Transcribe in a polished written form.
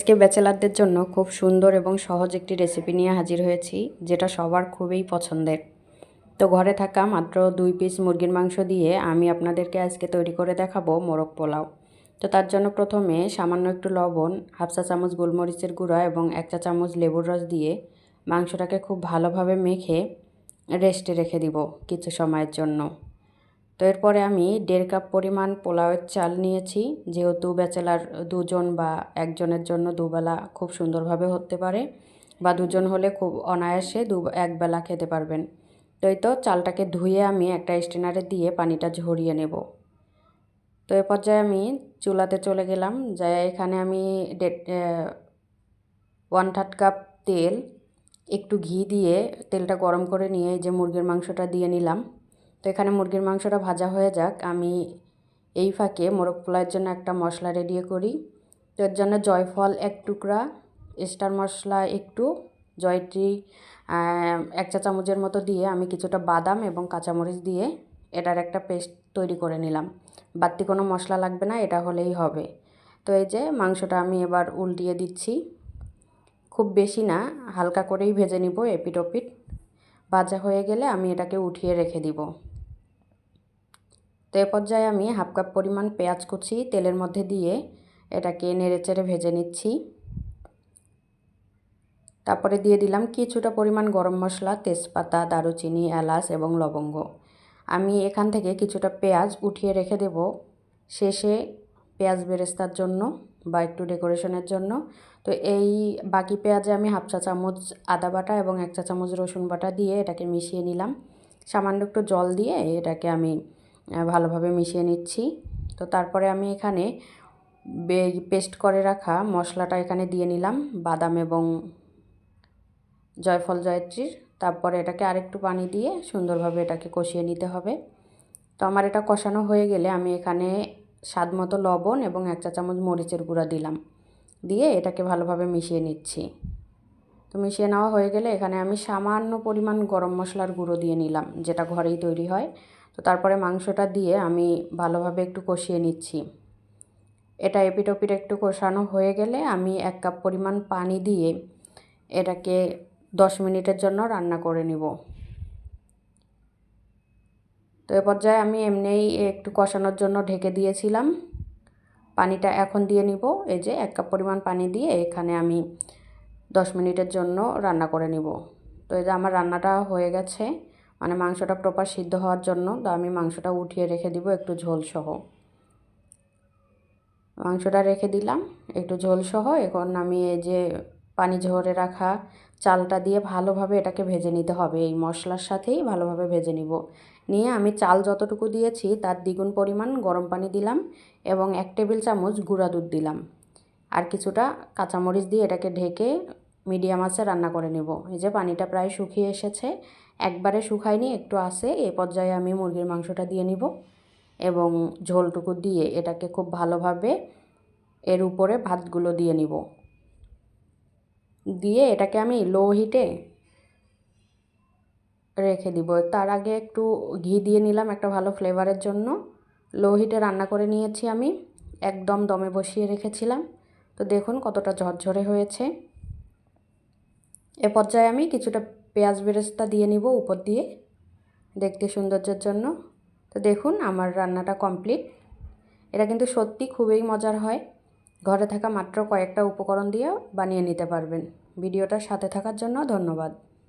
আজকে ব্যাচেলারদের জন্য খুব সুন্দর এবং সহজ একটি রেসিপি নিয়ে হাজির হয়েছি, যেটা সবার খুবই পছন্দের। তো ঘরে থাকা মাত্র 2 পিস মুরগির মাংস দিয়ে আমি আপনাদেরকে আজকে তৈরি করে দেখাবো মোরগ পোলাও। তো তার জন্য প্রথমে সামান্য একটু লবণ, হাফ চা চামচ গোলমরিচের গুঁড়া এবং 1 চা চামচ লেবুর রস দিয়ে মাংসটাকে খুব ভালোভাবে মেখে রেস্টে রেখে দিব কিছু সময়ের জন্য। তো এরপরে আমি 1.5 কাপ পরিমাণ পোলাওয়ের চাল নিয়েছি, যেহেতু ব্যাচেলার 2 জন বা 1 জনের জন্য দুবেলা খুব সুন্দরভাবে হতে পারে, বা 2 জন হলে খুব অনায়াসে এক বেলা খেতে পারবেন। তো এই তো চালটাকে ধুয়ে আমি একটা স্ট্রেনারে দিয়ে পানিটা ঝরিয়ে নেব। তো এ পর্যায়ে আমি চুলাতে চলে গেলাম, যাই এখানে আমি 1/3 কাপ তেল, একটু ঘি দিয়ে তেলটা গরম করে নিয়ে এই যে মুরগির মাংসটা দিয়ে নিলাম। তো এখানে মুরগির মাংসটা ভাজা হয়ে যাক, আমি এই ফাঁকে মোরগ পোলাওয়ের জন্য একটা মশলা রেডি করি। তো এর জন্য জয়ফল 1 টুকরা, স্টার মশলা একটু, জয়ত্রী 1 চা চামচের মতো দিয়ে আমি কিছুটা বাদাম এবং কাঁচামরিচ দিয়ে এটার একটা পেস্ট তৈরি করে নিলাম। বাড়তি কোনো মশলা লাগবে না, এটা হলেই হবে। তো এই যে মাংসটা আমি এবার উল্টিয়ে দিচ্ছি, খুব বেশি না, হালকা করেই ভেজে নিব এপিট ওপিট। ভাজা হয়ে গেলে আমি এটাকে উঠিয়ে রেখে দিব। তো এ পর্যায়ে আমি হাফ কাপ পরিমাণ পেঁয়াজ কুচি তেলের মধ্যে দিয়ে এটাকে নেড়েচেড়ে ভেজে নিচ্ছি। তারপরে দিয়ে দিলাম কিছুটা পরিমাণ গরম মশলা, তেজপাতা, দারুচিনি, এলাচ এবং লবঙ্গ। আমি এখান থেকে কিছুটা পেঁয়াজ উঠিয়ে রেখে দেব শেষে পেঁয়াজ বেরেস্তার জন্য বা একটু ডেকোরেশনের জন্য। তো এই বাকি পেঁয়াজে আমি হাফ চা চামচ আদা বাটা এবং 1 চা চামচ রসুন বাটা দিয়ে এটাকে মিশিয়ে নিলাম। সামান্য একটু জল দিয়ে এটাকে আমি ভালোভাবে মিশিয়ে নিচ্ছি। তো তারপরে আমি এখানে পেস্ট করে রাখা মশলাটা এখানে দিয়ে নিলাম, বাদাম এবং জয়ফল জয়ত্রীর। তারপরে এটাকে আরেকটু পানি দিয়ে সুন্দরভাবে এটাকে কষিয়ে নিতে হবে। তো আমার এটা কষানো হয়ে গেলে আমি এখানে স্বাদ মতো লবণ এবং 1 চা চামচ মরিচের গুঁড়া দিলাম, দিয়ে এটাকে ভালোভাবে মিশিয়ে নিচ্ছি। তো মিশিয়ে নেওয়া হয়ে গেলে এখানে আমি সামান্য পরিমাণ গরম মশলার গুঁড়ো দিয়ে নিলাম, যেটা ঘরেই তৈরি হয়। তো তারপরে মাংসটা দিয়ে আমি ভালোভাবে একটু কষিয়ে নিচ্ছি। এটা এপিট ওপিট একটু কষানো হয়ে গেলে আমি 1 কাপ পরিমাণ পানি দিয়ে এটাকে 10 মিনিটের জন্য রান্না করে নিব। তো এ পর্যায়ে আমি এমনিই একটু কষানোর জন্য ঢেকে দিয়েছিলাম। পানিটা এখন দিয়ে নিব। এই যে 1 কাপ পরিমাণ পানি দিয়ে এখানে আমি 10 মিনিটের জন্য রান্না করে নিব। তো এই যে আমার রান্নাটা হয়ে গেছে, মানে মাংসটা প্রপার সিদ্ধ হওয়ার জন্য। তো আমি মাংসটা উঠিয়ে রেখে দিব একটু ঝোলসহ। মাংসটা রেখে দিলাম একটু ঝোলসহ। এখন আমি এই যে পানি ঝরে রাখা চালটা দিয়ে ভালোভাবে এটাকে ভেজে নিতে হবে, এই মশলার সাথেই ভালোভাবে ভেজে নিব। নিয়ে আমি চাল যতটুকু দিয়েছি তার দ্বিগুণ পরিমাণ গরম পানি দিলাম এবং 1 টেবিল চামচ গুঁড়া দুধ দিলাম, আর কিছুটা কাঁচামরিচ দিয়ে এটাকে ঢেকে মিডিয়াম আঁচে রান্না করে নেব। এই যে পানিটা প্রায় শুকিয়ে এসেছে, একবারে শুকায়নি, একটু আছে। এই পর্যায়ে আমি মুরগির মাংসটা দিয়ে নিব এবং ঝোলটুকু দিয়ে এটাকে খুব ভালোভাবে এর উপরে ভাতগুলো দিয়ে নিব। দিয়ে এটাকে আমি লো হিটে রেখে দিব। তার আগে একটু ঘি দিয়ে নিলাম একটা ভালো ফ্লেভারের জন্য। লো হিটে রান্না করে নিয়েছি আমি, একদম দমে বসিয়ে রেখেছিলাম। তো দেখুন কতটা ঝরঝরে হয়েছে। এ পর্যায়ে আমি কিছুটা পেঁয়াজ বেরেস্তা দিয়ে নিব উপর দিয়ে, দেখতে সৌন্দর্যের জন্য। তো দেখুন আমার রান্নাটা কমপ্লিট। এটা কিন্তু সত্যি খুবই মজার হয়, ঘরে থাকা মাত্র কয়েকটা উপকরণ দিয়ে বানিয়ে নিতে পারবেন। ভিডিওটার সাথে থাকার জন্য ধন্যবাদ।